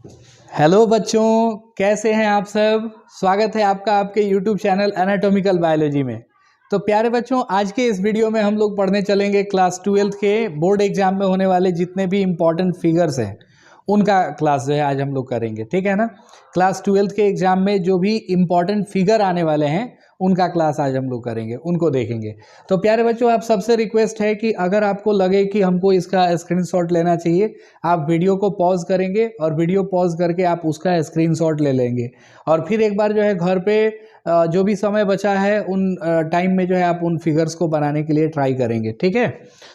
Hello बच्चों, कैसे हैं आप सब। स्वागत है आपका आपके YouTube चैनल एनाटॉमिकल बायोलॉजी में। तो प्यारे बच्चों, आज के इस वीडियो में हम लोग पढ़ने चलेंगे क्लास 12th के बोर्ड एग्जाम में होने वाले जितने भी इम्पॉर्टेंट फिगर्स हैं उनका क्लास जो है आज हम लोग करेंगे, ठीक है ना। क्लास 12th के एग्जाम में जो भी इम्पॉर्टेंट फिगर आने वाले हैं उनका क्लास आज हम लोग करेंगे, उनको देखेंगे। तो प्यारे बच्चों, आप सबसे रिक्वेस्ट है कि अगर आपको लगे कि हमको इसका स्क्रीनशॉट लेना चाहिए, आप वीडियो को पॉज करेंगे और वीडियो पॉज करके आप उसका स्क्रीनशॉट ले लेंगे और फिर एक बार जो है घर पे जो भी समय बचा है उन टाइम में जो है आप उन फिगर्स को बनाने के लिए ट्राई करेंगे, ठीक है।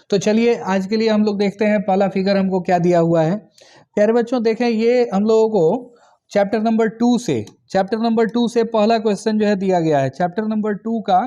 तो चलिए आज के लिए हम लोग देखते हैं पहला फिगर हमको क्या दिया हुआ है। प्यारे बच्चों देखें, ये हम लोगों को चैप्टर नंबर 2 से पहला क्वेश्चन जो है दिया गया है। चैप्टर नंबर 2 का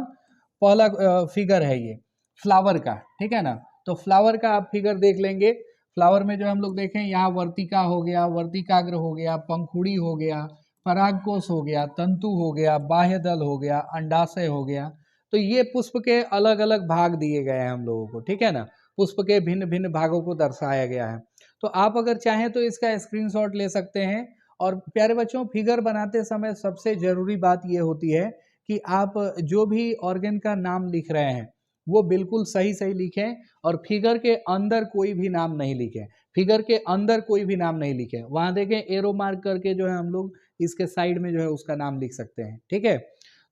पहला फिगर है ये फ्लावर का, ठीक है ना। तो फ्लावर का आप फिगर देख लेंगे। फ्लावर में जो हम लोग देखें, यहाँ वर्तिका हो गया, वर्तिकाग्र हो गया, पंखुड़ी हो गया, परागकोश हो गया, तंतु हो गया, बाह्य दल हो गया, अंडाशय हो गया। तो ये पुष्प के अलग अलग भाग दिए गए हैं हम लोगों को, ठीक है ना। पुष्प के भिन्न भिन्न भागों को दर्शाया गया है। तो आप अगर चाहें तो इसका स्क्रीनशॉट ले सकते हैं। और प्यारे बच्चों, फिगर बनाते समय सबसे जरूरी बात यह होती है कि आप जो भी ऑर्गन का नाम लिख रहे हैं वो बिल्कुल सही सही लिखें और फिगर के अंदर कोई भी नाम नहीं लिखें। फिगर के अंदर कोई भी नाम नहीं लिखें। वहां देखें एरो मार्क करके जो है हम लोग इसके साइड में जो है उसका नाम लिख सकते हैं, ठीक है।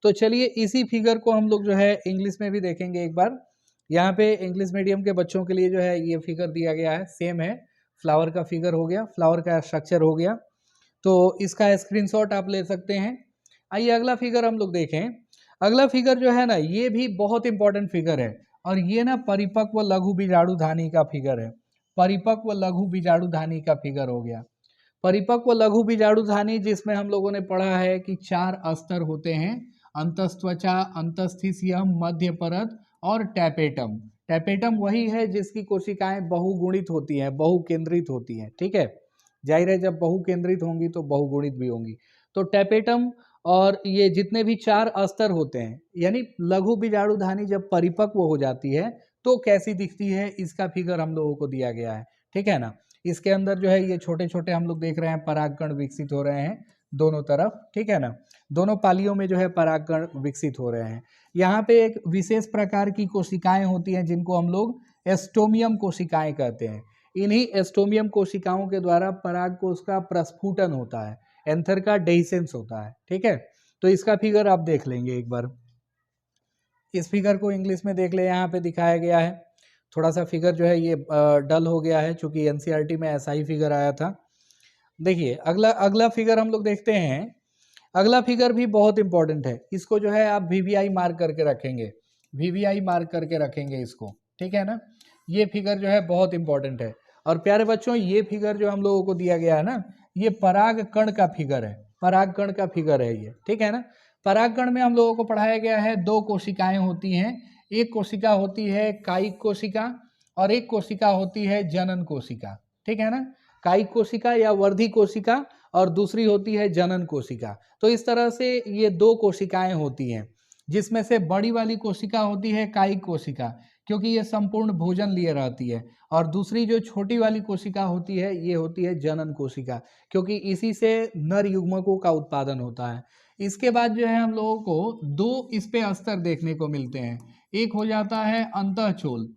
तो चलिए इसी फिगर को हम लोग जो है इंग्लिश में भी देखेंगे एक बार। यहाँ पे इंग्लिश मीडियम के बच्चों के लिए जो है ये फिगर दिया गया है, सेम है। फ्लावर का फिगर हो गया, फ्लावर का स्ट्रक्चर हो गया, तो इसका स्क्रीनशॉट आप ले सकते हैं। आइए अगला फिगर हम लोग देखें। अगला फिगर जो है ना, ये भी बहुत इंपॉर्टेंट फिगर है और ये ना परिपक्व लघु बीजाणु धानी का फिगर है। परिपक्व लघु बीजाणु धानी का फिगर हो गया। परिपक्व लघु बीजाणु धानी, जिसमें हम लोगों ने पढ़ा है कि 4 स्तर होते हैं, अंतस्त्वचा, अंतस्थिसियम, मध्य परत और टैपेटम। टैपेटम वही है जिसकी कोशिकाएं बहुगुणित होती हैं, बहुकेंद्रित होती हैं, ठीक है। जाहिर है जब बहुकेंद्रित होंगी तो बहुगुणित भी होंगी। तो टैपेटम और ये जितने भी 4 स्तर होते हैं, यानी लघु बीजाणुधानी जब परिपक्व हो जाती है तो कैसी दिखती है, इसका फिगर हम लोगों को दिया गया है, ठीक है ना। इसके अंदर जो है ये छोटे छोटे हम लोग देख रहे हैं परागकण विकसित हो रहे हैं दोनों तरफ, ठीक है ना। दोनों पालियों में जो है परागकण विकसित हो रहे हैं। यहाँ पे एक विशेष प्रकार की कोशिकाएं होती हैं जिनको हम लोग एस्टोमियम कोशिकाएं कहते हैं। इन्हीं एस्टोमियम कोशिकाओं के द्वारा परागकोश का प्रस्फुटन होता है, एंथर का डेhiscence होता है, ठीक है। तो इसका फिगर आप देख लेंगे एक बार। इस फिगर को इंग्लिश में देख ले, यहाँ पे दिखाया गया है। थोड़ा सा फिगर जो है ये डल हो गया है क्योंकि एनसीईआरटी में ऐसा ही फिगर आया था। देखिए अगला अगला फिगर हम लोग देखते हैं। अगला फिगर भी बहुत इंपॉर्टेंट है। इसको जो है आप वीवीआई मार्क करके रखेंगे, वीवीआई मार्क करके रखेंगे इसको, ठीक है ना। ये फिगर जो है बहुत इंपॉर्टेंट है। और प्यारे बच्चों, ये फिगर जो हम लोगों को दिया गया है ना, ये पराग कण का फिगर है, पराग कण का फिगर है ये, ठीक है ना। पराग कण में हम लोगों को पढ़ाया गया है 2 कोशिकाएं होती हैं। एक कोशिका होती है कायिक कोशिका और एक कोशिका होती है जनन कोशिका, ठीक है ना। कायिक कोशिका या वर्धी कोशिका और दूसरी होती है जनन कोशिका। तो इस तरह से ये 2 कोशिकाएं होती हैं, जिसमें से बड़ी वाली कोशिका होती है कायिक कोशिका, क्योंकि ये संपूर्ण भोजन लिए रहती है। और दूसरी जो छोटी वाली कोशिका होती है ये होती है जनन कोशिका, क्योंकि इसी से नर युग्मकों का उत्पादन होता है। इसके बाद जो है हम लोगों को 2 इस पे स्तर देखने को मिलते हैं। एक हो जाता है अंतःचोल,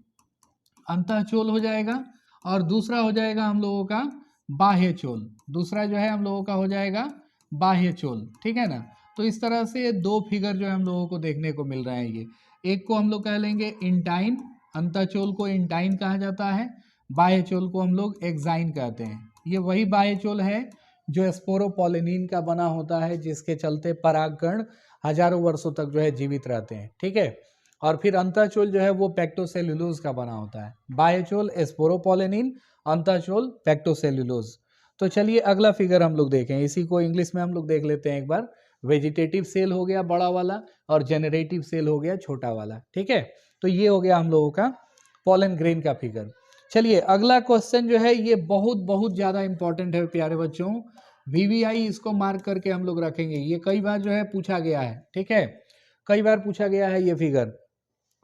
अंतःचोल हो जाएगा, और दूसरा हो जाएगा हम लोगों का बाह्य चोल। दूसरा जो है हम लोगों का हो जाएगा बाह्य चोल, ठीक है ना। तो इस तरह से 2 फिगर जो है हम लोगों को देखने को मिल रहे हैं। ये एक को हम लोग कह लेंगे इंटाइन, अंतःचोल को इंटाइन कहा जाता है, बाह्य चोल को हम लोग एक्साइन कहते हैं। ये वही बाह्य चोल है जो स्पोरोपोलिनिन का बना होता है, जिसके चलते परागकण हजारों वर्षों तक जो है जीवित रहते हैं, ठीक है। और फिर अंतःचोल जो है वो पेक्टोसेल्यूलोज का बना होता है। बाह्यचोल स्पोरोपोलिनिन, अंतःचोल पेक्टोसेल्यूलोज। तो चलिए अगला फिगर हम लोग देखें। इसी को इंग्लिश में हम लोग देख लेते हैं एक बार। वेजिटेटिव सेल हो गया बड़ा वाला और जेनरेटिव सेल हो गया छोटा वाला, ठीक है। तो ये हो गया हम लोगों का पोलन ग्रेन का फिगर। चलिए अगला क्वेश्चन जो है ये बहुत बहुत ज्यादा इंपॉर्टेंट है प्यारे बच्चों। वीवीआई इसको मार्क करके हम लोग रखेंगे। ये कई बार जो है पूछा गया है, ठीक है, कई बार पूछा गया है ये फिगर।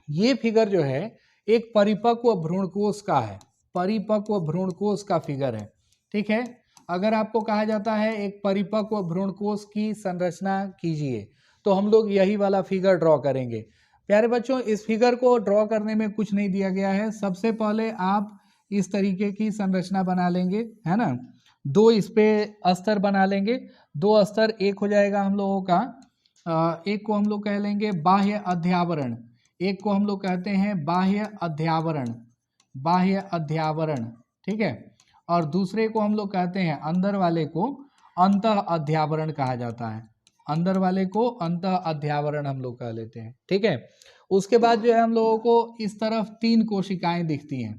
ये फिगर जो है एक परिपक्व भ्रूणकोश का है, परिपक्व भ्रूणकोश का फिगर है, ठीक है। अगर आपको कहा जाता है एक परिपक्व भ्रूणकोश की संरचना कीजिए, तो हम लोग यही वाला फिगर ड्रॉ करेंगे। प्यारे बच्चों, इस फिगर को ड्रॉ करने में कुछ नहीं दिया गया है। सबसे पहले आप इस तरीके की संरचना बना लेंगे, है ना। दो इस पे अस्तर बना लेंगे, दो अस्तर, एक हो जाएगा हम लोगों का एक को हम लोग कह लेंगे बाह्य अध्यावरण, एक को हम लोग कहते हैं बाह्य अध्यावरण, बाह्य अध्यावरण, ठीक है। और दूसरे को हम लोग कहते हैं, अंदर वाले को अंतः अध्यावरण कहा जाता है, अंदर वाले को अंतः अध्यावरण हम लोग कह लेते हैं, ठीक है। उसके बाद जो है हम लोगों को इस तरफ 3 कोशिकाएं दिखती हैं,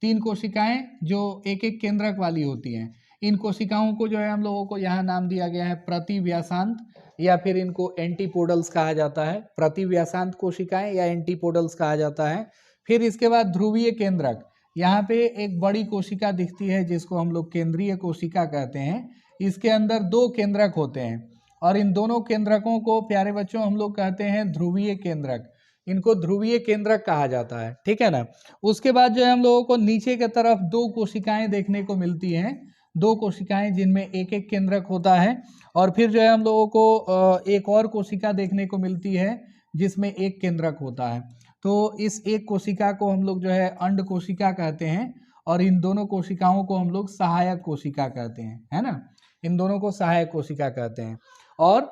3 कोशिकाएं जो एक एक केंद्रक वाली होती हैं। इन कोशिकाओं को जो है हम लोगों को यहाँ नाम दिया गया है प्रतिव्यासांत, या फिर इनको एंटीपोडल्स कहा जाता है। प्रतिव्यासांत कोशिकाएं या एंटीपोडल्स कहा जाता है। फिर इसके बाद ध्रुवीय केंद्रक, यहाँ पे एक बड़ी कोशिका दिखती है जिसको हम लोग केंद्रीय कोशिका कहते हैं। इसके अंदर 2 केंद्रक होते हैं और इन दोनों केंद्रकों को प्यारे बच्चों हम लोग कहते हैं ध्रुवीय केंद्रक, इनको ध्रुवीय केंद्रक कहा जाता है, ठीक है ना। उसके बाद जो है हम लोगों को नीचे की तरफ 2 कोशिकाएं देखने को मिलती हैं, 2 कोशिकाएं जिनमें एक एक केंद्रक होता है। और फिर जो है हम लोगों को एक और कोशिका देखने को मिलती है जिसमें एक केंद्रक होता है। तो इस एक कोशिका को हम लोग जो है अंड कोशिका कहते हैं और इन दोनों कोशिकाओं को हम लोग सहायक कोशिका कहते हैं, है ना। इन दोनों को सहायक कोशिका कहते हैं। और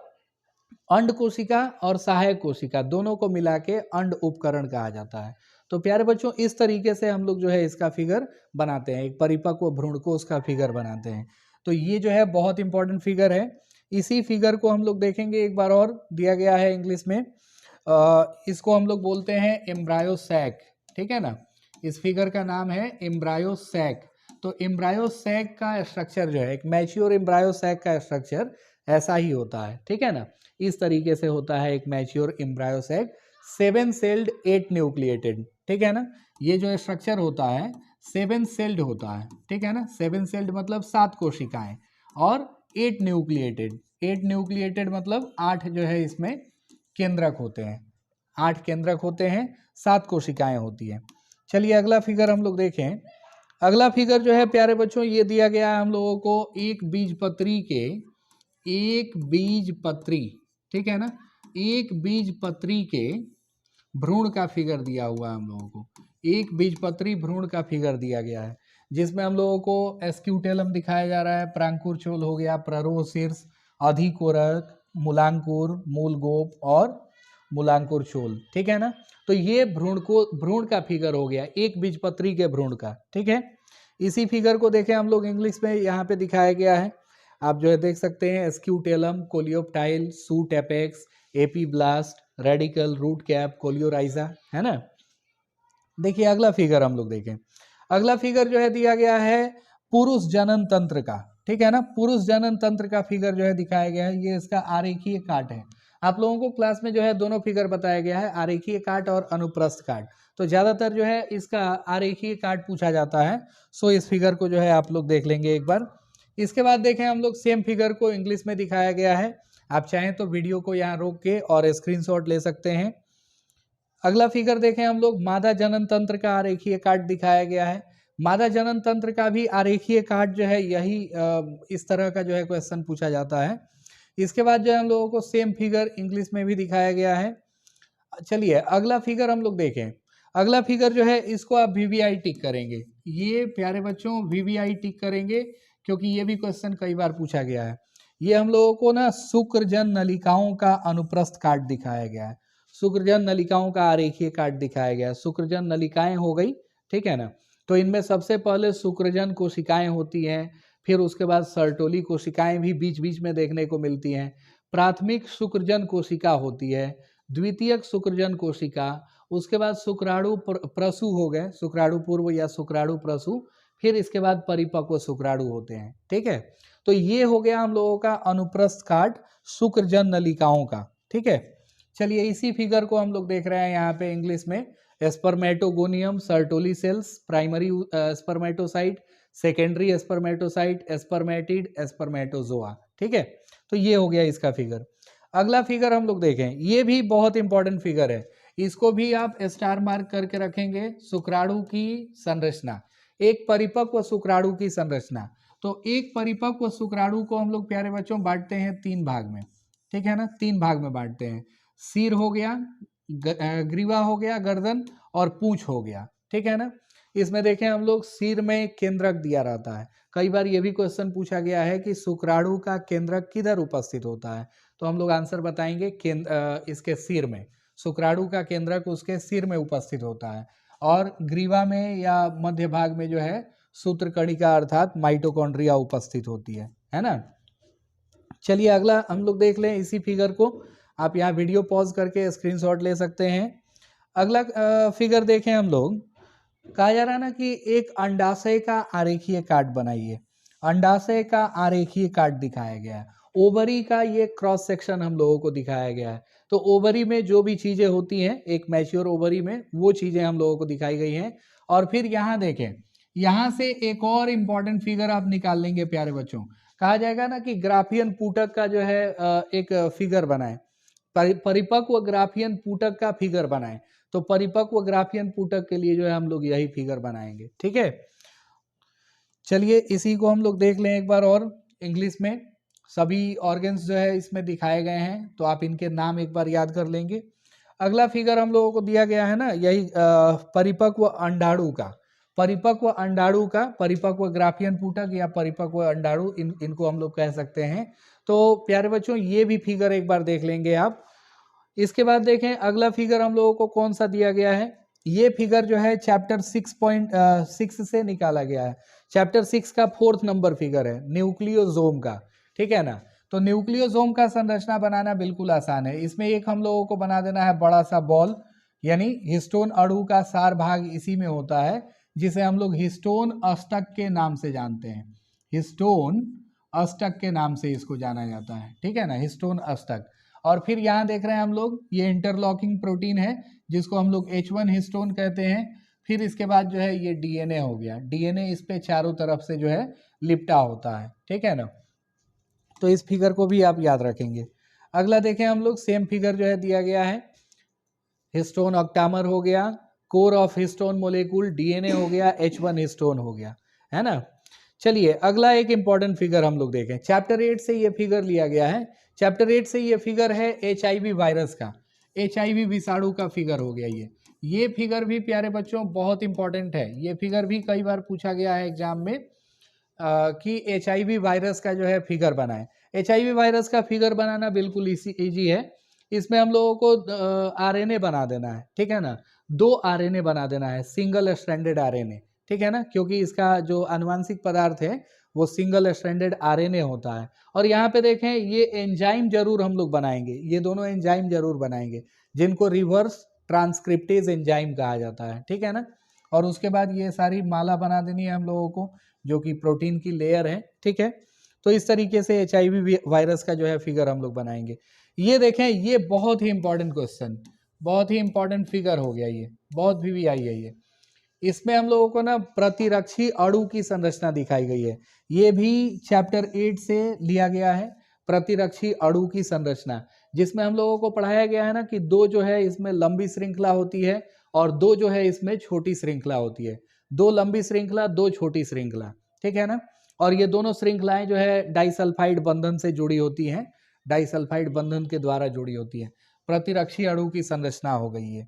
अंड कोशिका और सहायक कोशिका दोनों को मिला के अंड उपकरण कहा जाता है। तो प्यारे बच्चों, इस तरीके से हम लोग जो है इसका फिगर बनाते हैं, एक परिपक्व भ्रूणकोश का फिगर बनाते हैं। तो ये जो है बहुत इंपॉर्टेंट फिगर है। इसी फिगर को हम लोग देखेंगे एक बार और, दिया गया है इंग्लिश में, इसको हम लोग बोलते हैं एम्ब्रायो सैक, ठीक है ना। इस फिगर का नाम है एम्ब्रायो सैक। तो एम्ब्रायो सैक का स्ट्रक्चर जो है, एक मैच्योर एम्ब्रायो सैक का स्ट्रक्चर ऐसा ही होता है, ठीक है ना। इस तरीके से होता है एक mature embryo sac, 7 celled 8 nucleated, ठीक है ना। ये जो स्ट्रक्चर होता है 7 सेल्ड होता है, ठीक है ना। 7 सेल्ड मतलब 7 कोशिकाएं और 8 न्यूक्लिएटेड, 8 न्यूक्लिएटेड मतलब 8 जो है इसमें केंद्रक होते हैं, 8 केंद्रक होते हैं, 7 कोशिकाएं होती हैं। चलिए अगला फिगर हम लोग देखें। अगला फिगर जो है प्यारे बच्चों, ये दिया गया है हम लोगों को एक बीजपत्री के, एक बीजपत्री, ठीक है ना, एक बीजपत्री के भ्रूण का फिगर दिया हुआ है हम लोगों को। एक बीजपत्री भ्रूण का फिगर दिया गया है जिसमें हम लोगों को एस्क्यूटेलम दिखाया जा रहा है, प्रांकुर चोल हो गया, प्ररोह शीर्ष, अधिकोरक, मूलांकुर, मूलगोप और मूलांकुर चोल, ठीक है ना। तो ये भ्रूण का फिगर हो गया, एक बीजपत्री के भ्रूण का, ठीक है। इसी फिगर को देखें हम लोग इंग्लिश में, यहाँ पे दिखाया गया है, आप जो है देख सकते हैं, scutellum, coleoptile, shoot apex, epiblast, radicle, root cap, coleorhiza, है ना। देखिए अगला फिगर हम लोग देखें। अगला फिगर जो है दिया गया है पुरुष जनन तंत्र का, ठीक है ना। पुरुष जनन तंत्र का फिगर जो है दिखाया गया है, ये इसका आरेखीय काट है। आप लोगों को क्लास में जो है दोनों फिगर बताया गया है, आरेखीय काट और अनुप्रस्थ काट। तो ज्यादातर जो है इसका आरेखीय काट पूछा जाता है, सो इस फिगर को जो है आप लोग देख लेंगे एक बार। इसके बाद देखें हम लोग सेम फिगर को इंग्लिश में दिखाया गया है, आप चाहें तो वीडियो को यहाँ रोक के और स्क्रीनशॉट ले सकते हैं। अगला फिगर देखें हम लोग, मादा जनन तंत्र का आरेखीय काट दिखाया गया है। मादा जनन तंत्र का भी आरेखीय काट जो है यही इस तरह का जो है क्वेश्चन पूछा जाता है। इसके बाद जो है हम लोगों को सेम फिगर इंग्लिश में भी दिखाया गया है। चलिए अगला फिगर हम लोग देखें। अगला फिगर जो है इसको आप वीवीआई टिक करेंगे। ये प्यारे बच्चों वीवीआई टिक करेंगे क्योंकि ये भी क्वेश्चन कई बार पूछा गया है। ये हम लोगों को ना शुक्रजन नलिकाओं का अनुप्रस्थ काट दिखाया गया है, शुक्रजन नलिकाओं का आरेखीय काट दिखाया गया है। शुक्रजन नलिकाएं हो गई, ठीक है ना। तो इनमें सबसे पहले शुक्रजन कोशिकाएं होती हैं, फिर उसके बाद सर्टोली कोशिकाएं भी बीच बीच में देखने को मिलती हैं। प्राथमिक शुक्रजन कोशिका होती है, द्वितीयक शुक्रजन कोशिका, उसके बाद शुक्राणु प्रसु हो गए, शुक्राणु पूर्व या शुक्राणु प्रसु, फिर इसके बाद परिपक्व शुक्राणु होते हैं, ठीक है। तो ये हो गया हम लोगों का अनुप्रस्थ काट शुक्रजन नलिकाओं का, ठीक है। चलिए इसी फिगर को हम लोग देख रहे हैं यहाँ पे इंग्लिश में, spermatogonium, Sertoli cells, primary spermatocyte, secondary spermatocyte, spermatid, spermatozoa, ठीक है। तो ये हो गया इसका फिगर। अगला फिगर हम लोग देखें, ये भी बहुत इंपॉर्टेंट फिगर है, इसको भी आप स्टार मार्क करके रखेंगे। शुक्राणु की संरचना, एक परिपक्व शुक्राणु की संरचना। तो एक परिपक्व शुक्राणु को हम लोग प्यारे बच्चों बांटते हैं 3 भाग में, ठीक है ना, 3 भाग में बांटते हैं। सिर हो गया, ग्रीवा हो गया, गर्दन, और पूंछ हो गया, ठीक है ना। इसमें देखें हम लोग सिर में केंद्रक दिया रहता है। कई बार ये भी क्वेश्चन पूछा गया है कि शुक्राणु का केंद्रक किधर उपस्थित होता है, तो हम लोग आंसर बताएंगे इसके सिर में। शुक्राणु का केंद्रक उसके सिर में उपस्थित होता है, और ग्रीवा में या मध्य भाग में जो है सूत्रकणिका अर्थात माइटोकॉन्ड्रिया उपस्थित होती है ना। चलिए अगला हम लोग देख लें इसी फिगर को। आप यहाँ वीडियो पॉज करके स्क्रीनशॉट ले सकते हैं। अगला फिगर देखें हम लोग। कहा जा रहा है ना कि एक अंडाशय का आरेखीय काट बनाइए। अंडाशय का आरेखीय काट दिखाया गया है। ओवरी का ये क्रॉस सेक्शन हम लोगों को दिखाया गया है। तो ओवरी में जो भी चीजें होती हैं एक मैच्योर ओवरी में, वो चीजें हम लोगों को दिखाई गई हैं। और फिर यहाँ देखें, यहाँ से एक और इम्पॉर्टेंट फिगर आप निकाल लेंगे प्यारे बच्चों। कहा जाएगा ना कि ग्राफियन पुटक का जो है एक फिगर बनाए, परिपक्व ग्राफियन पुटक का फिगर बनाए। तो परिपक्व ग्राफियन पुटक के लिए जो है हम लोग यही फिगर बनाएंगे, ठीक है। चलिए इसी को हम लोग देख लें एक बार और इंग्लिश में। सभी ऑर्गन्स जो है इसमें दिखाए गए हैं, तो आप इनके नाम एक बार याद कर लेंगे। अगला फिगर हम लोगों को दिया गया है ना, यही परिपक्व अंडाणु का, परिपक्व अंडाणु का, परिपक्व ग्राफियन पुटक या परिपक्व अंडाणु, इनको हम लोग कह सकते हैं। तो प्यारे बच्चों ये भी फिगर एक बार देख लेंगे आप। इसके बाद देखें अगला फिगर हम लोगों को कौन सा दिया गया है। ये फिगर जो है चैप्टर 6.6 से निकाला गया है। चैप्टर 6 का 4th नंबर फिगर है, न्यूक्लियोसोम का, ठीक है ना। तो न्यूक्लियोसोम का संरचना बनाना बिल्कुल आसान है। इसमें एक हम लोगों को बना देना है बड़ा सा बॉल, यानी हिस्टोन अणु का सार भाग इसी में होता है, जिसे हम लोग हिस्टोन अष्टक के नाम से जानते हैं। हिस्टोन अष्टक के नाम से इसको जाना जाता है, ठीक है ना, हिस्टोन अष्टक। और फिर यहाँ देख रहे हैं हम लोग ये इंटरलॉकिंग प्रोटीन है, जिसको हम लोग H1 हिस्टोन कहते हैं। फिर इसके बाद जो है ये डीएनए हो गया। डीएनए इस पे चारों तरफ से जो है लिपटा होता है, ठीक है ना। तो इस फिगर को भी आप याद रखेंगे। अगला देखें हम लोग, सेम फिगर जो है दिया गया है। हिस्टोन ऑक्टामर हो गया, core of histone molecule, DNA हो गया, H1 हिस्टोन हो गया, है ना। चलिए अगला एक इंपॉर्टेंट फिगर हम लोग देखें। चैप्टर 8 से ये फिगर लिया गया है। चैप्टर 8 से ये फिगर है HIV वायरस का, HIV विषाणु का फिगर हो गया ये फिगर भी प्यारे बच्चों बहुत इंपॉर्टेंट है। ये फिगर भी कई बार पूछा गया है एग्जाम में कि HIV वायरस का जो है फिगर बनाएं। HIV वायरस का फिगर बनाना बिल्कुल ईजी है। इसमें हम लोगों को RNA बना देना है, ठीक है ना। 2 RNA बना देना है, सिंगल स्ट्रैंडेड RNA, ठीक है ना, क्योंकि इसका जो आनुवांशिक पदार्थ है वो सिंगल स्ट्रैंडेड RNA होता है। और यहाँ पे देखें ये एंजाइम जरूर हम लोग बनाएंगे, ये दोनों एंजाइम जरूर बनाएंगे, जिनको रिवर्स ट्रांसक्रिप्टेज एंजाइम कहा जाता है, ठीक है ना। और उसके बाद ये सारी माला बना देनी है हम लोगों को, जो कि प्रोटीन की लेयर है, ठीक है। तो इस तरीके से HIV वायरस का जो है फिगर हम लोग बनाएंगे। ये देखें, ये बहुत ही इंपॉर्टेंट क्वेश्चन, बहुत ही इंपॉर्टेंट फिगर हो गया ये, बहुत भी आई है ये। इसमें हम लोगों को ना प्रतिरक्षी अणु की संरचना दिखाई गई है। ये भी चैप्टर 8 से लिया गया है, प्रतिरक्षी अणु की संरचना, जिसमें हम लोगों को पढ़ाया गया है ना कि 2 जो है इसमें लंबी श्रृंखला होती है और 2 जो है इसमें छोटी श्रृंखला होती है। 2 लंबी श्रृंखला, 2 छोटी श्रृंखला, ठीक है ना। और ये दोनों श्रृंखलाएं जो है डाइसल्फाइड बंधन से जुड़ी होती हैं, डाइसल्फाइड बंधन के द्वारा जुड़ी होती है। प्रतिरक्षी अणु की संरचना हो गई है।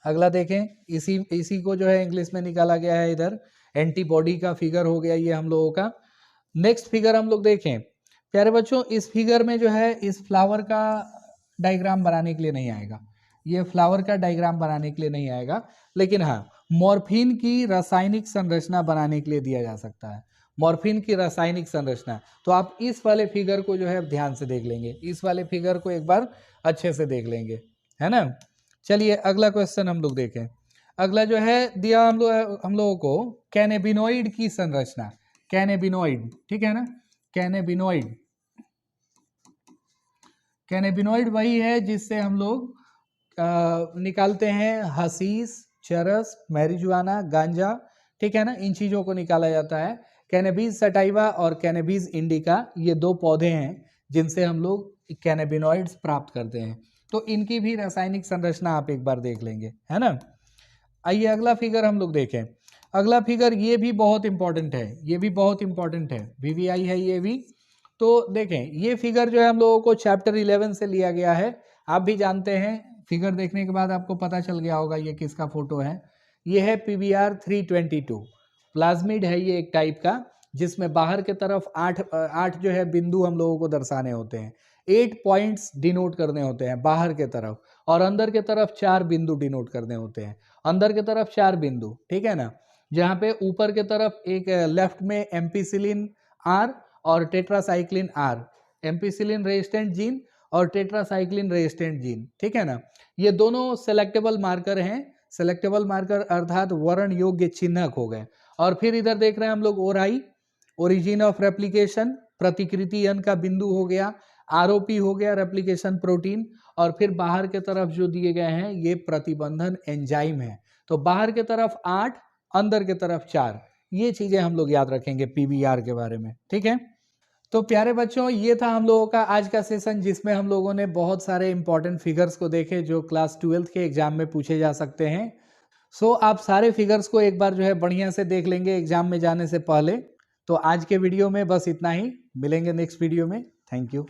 अगला देखें, इसी को जो है इंग्लिश में निकाला गया है इधर, एंटीबॉडी का फिगर हो गया ये हम लोगों का। नेक्स्ट फिगर हम लोग देखें प्यारे बच्चों, इस फिगर में जो है इस फ्लावर का डायग्राम बनाने के लिए नहीं आएगा, ये फ्लावर का डायग्राम बनाने के लिए नहीं आएगा, लेकिन हाँ मॉर्फिन की रासायनिक संरचना बनाने के लिए दिया जा सकता है। मॉर्फिन की रासायनिक संरचना, तो आप इस वाले फिगर को जो है ध्यान से देख लेंगे, इस वाले फिगर को एक बार अच्छे से देख लेंगे, है ना। चलिए अगला क्वेश्चन हम लोग देखें। अगला जो है दिया हम लोगों को कैनेबिनोइड की संरचना, कैनेबिनोइड, ठीक है ना। कैनेबिनोइड, कैनेबिनोइड वही है जिससे हम लोग निकालते हैं हशीश, चरस, मैरिजुआना, गांजा, ठीक है ना, इन चीज़ों को निकाला जाता है। कैनेबीज सटाइवा और कैनेबीज इंडिका, ये 2 पौधे हैं जिनसे हम लोग कैनेबिनोइड्स प्राप्त करते हैं। तो इनकी भी रासायनिक संरचना आप एक बार देख लेंगे, है ना। आइए अगला फिगर हम लोग देखें। अगला फिगर ये भी बहुत इंपॉर्टेंट है, ये भी बहुत इंपॉर्टेंट है, वीवीआई है ये भी। तो देखें ये फिगर जो है हम लोगों को चैप्टर 11 से लिया गया है। आप भी जानते हैं, फिगर देखने के बाद आपको पता चल गया होगा ये किसका फोटो है। ये है PBR 322, प्लाज्मिड है ये एक टाइप का, जिसमें बाहर के तरफ आठ जो है बिंदु हम लोगों को दर्शाने होते हैं, 8 पॉइंट्स डिनोट करने होते हैं बाहर के तरफ, और अंदर के तरफ 4 बिंदु डिनोट करने होते हैं। अंदर के तरफ 4 बिंदु, ठीक है ना, जहाँ पे ऊपर के तरफ एक लेफ्ट में एम्पिसिलिन आर और tetracycline R, ampicillin resistant gene और टेट्रासाइक्लिन रेजिस्टेंट जीन, ठीक है ना। ये दोनों सेलेक्टेबल मार्कर हैं, सेलेक्टेबल मार्कर अर्थात वर्ण योग्य चिन्हक हो गए। और फिर इधर देख रहे हैं हम लोग ओराई, ओरिजिन ऑफ रेप्लिकेशन, प्रतिकृति अन का बिंदु हो गया, आरओपी हो गया रेप्लिकेशन प्रोटीन, और फिर बाहर के तरफ जो दिए गए हैं ये प्रतिबंधन एंजाइम है। तो बाहर के तरफ 8, अंदर के तरफ 4, ये चीजें हम लोग याद रखेंगे पीबीआर के बारे में, ठीक है। तो प्यारे बच्चों ये था हम लोगों का आज का सेशन, जिसमें हम लोगों ने बहुत सारे इंपॉर्टेंट फिगर्स को देखे जो क्लास 12th के एग्जाम में पूछे जा सकते हैं। सो आप सारे फिगर्स को एक बार जो है बढ़िया से देख लेंगे एग्जाम में जाने से पहले। तो आज के वीडियो में बस इतना ही, मिलेंगे नेक्स्ट वीडियो में। Thank you.